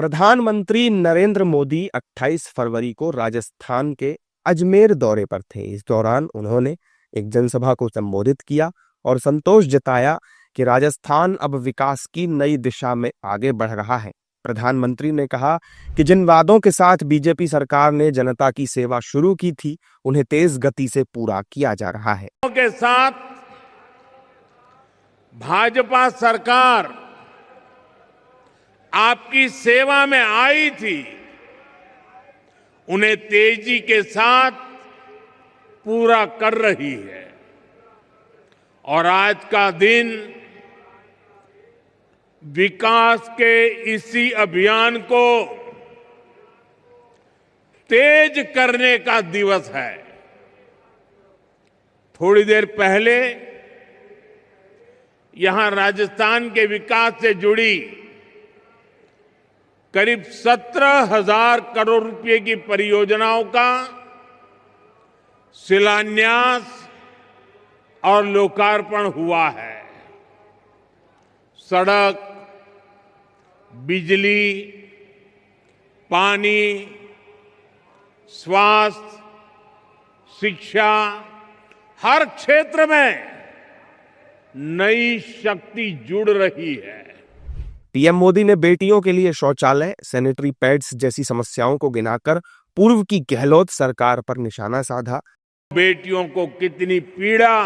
प्रधानमंत्री नरेंद्र मोदी 28 फरवरी को राजस्थान के अजमेर दौरे पर थे। इस दौरान उन्होंने एक जनसभा को संबोधित किया और संतोष जताया कि राजस्थान अब विकास की नई दिशा में आगे बढ़ रहा है। प्रधानमंत्री ने कहा कि जिन वादों के साथ बीजेपी सरकार ने जनता की सेवा शुरू की थी, उन्हें तेज गति से पूरा किया जा रहा है। के साथ भाजपा सरकार आपकी सेवा में आई थी, उन्हें तेजी के साथ पूरा कर रही है। और आज का दिन विकास के इसी अभियान को तेज करने का दिवस है। थोड़ी देर पहले यहां राजस्थान के विकास से जुड़ी करीब 17,000 करोड़ रुपए की परियोजनाओं का शिलान्यास और लोकार्पण हुआ है। सड़क, बिजली, पानी, स्वास्थ्य, शिक्षा, हर क्षेत्र में नई शक्ति जुड़ रही है। पीएम मोदी ने बेटियों के लिए शौचालय, सैनिटरी पैड्स जैसी समस्याओं को गिनाकर पूर्व की गहलोत सरकार पर निशाना साधा। बेटियों को कितनी पीड़ा,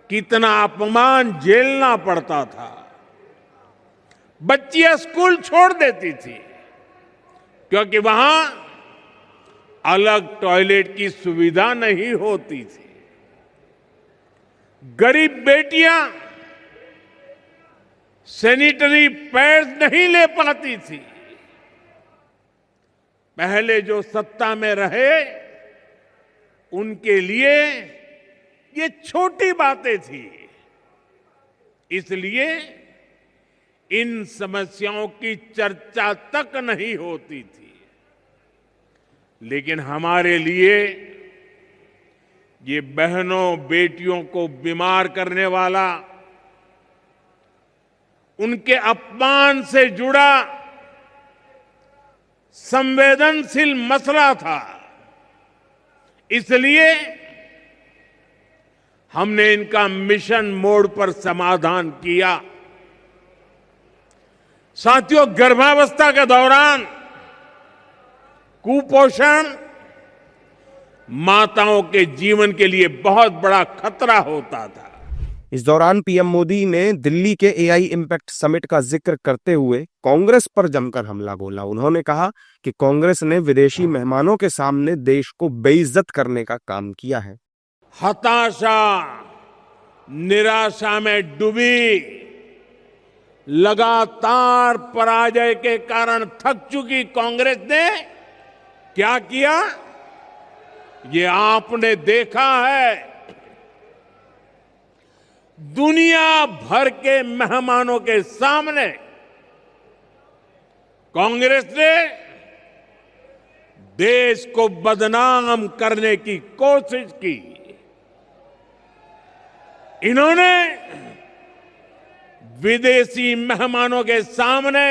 कितना अपमान झेलना पड़ता था। बच्चियां स्कूल छोड़ देती थी क्योंकि वहां अलग टॉयलेट की सुविधा नहीं होती थी। गरीब बेटियां सैनिटरी पैड्स नहीं ले पाती थी। पहले जो सत्ता में रहे उनके लिए ये छोटी बातें थी, इसलिए इन समस्याओं की चर्चा तक नहीं होती थी। लेकिन हमारे लिए ये बहनों बेटियों को बीमार करने वाला, उनके अपमान से जुड़ा संवेदनशील मसला था। इसलिए हमने इनका मिशन मोड पर समाधान किया। साथियों, गर्भावस्था के दौरान कुपोषण माताओं के जीवन के लिए बहुत बड़ा खतरा होता था। इस दौरान पीएम मोदी ने दिल्ली के एआई इम्पैक्ट समिट का जिक्र करते हुए कांग्रेस पर जमकर हमला बोला। उन्होंने कहा कि कांग्रेस ने विदेशी मेहमानों के सामने देश को बेइज्जत करने का काम किया है। हताशा, निराशा में डूबी, लगातार पराजय के कारण थक चुकी कांग्रेस ने क्या किया, ये आपने देखा है। दुनिया भर के मेहमानों के सामने कांग्रेस ने देश को बदनाम करने की कोशिश की। इन्होंने विदेशी मेहमानों के सामने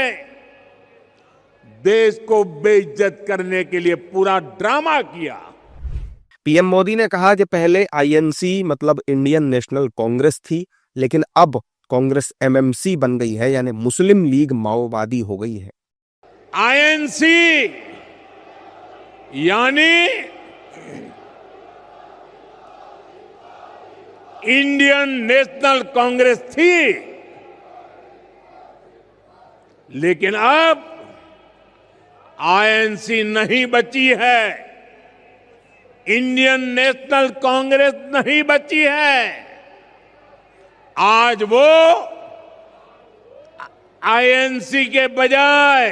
देश को बेइज्जत करने के लिए पूरा ड्रामा किया। पीएम मोदी ने कहा कि पहले आईएनसी मतलब इंडियन नेशनल कांग्रेस थी, लेकिन अब कांग्रेस एमएमसी बन गई है, यानी मुस्लिम लीग माओवादी हो गई है। आईएनसी यानी इंडियन नेशनल कांग्रेस थी, लेकिन अब आईएनसी नहीं बची है, इंडियन नेशनल कांग्रेस नहीं बची है। आज वो आईएनसी के बजाय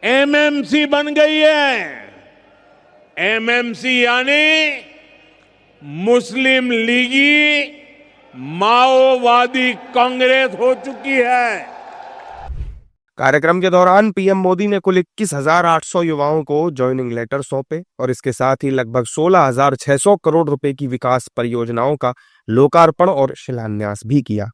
एमएमसी बन गई है। एमएमसी यानी मुस्लिम लीगी माओवादी कांग्रेस हो चुकी है। कार्यक्रम के दौरान पीएम मोदी ने कुल 21,800 युवाओं को ज्वाइनिंग लेटर सौंपे और इसके साथ ही लगभग 16,600 करोड़ रुपए की विकास परियोजनाओं का लोकार्पण और शिलान्यास भी किया।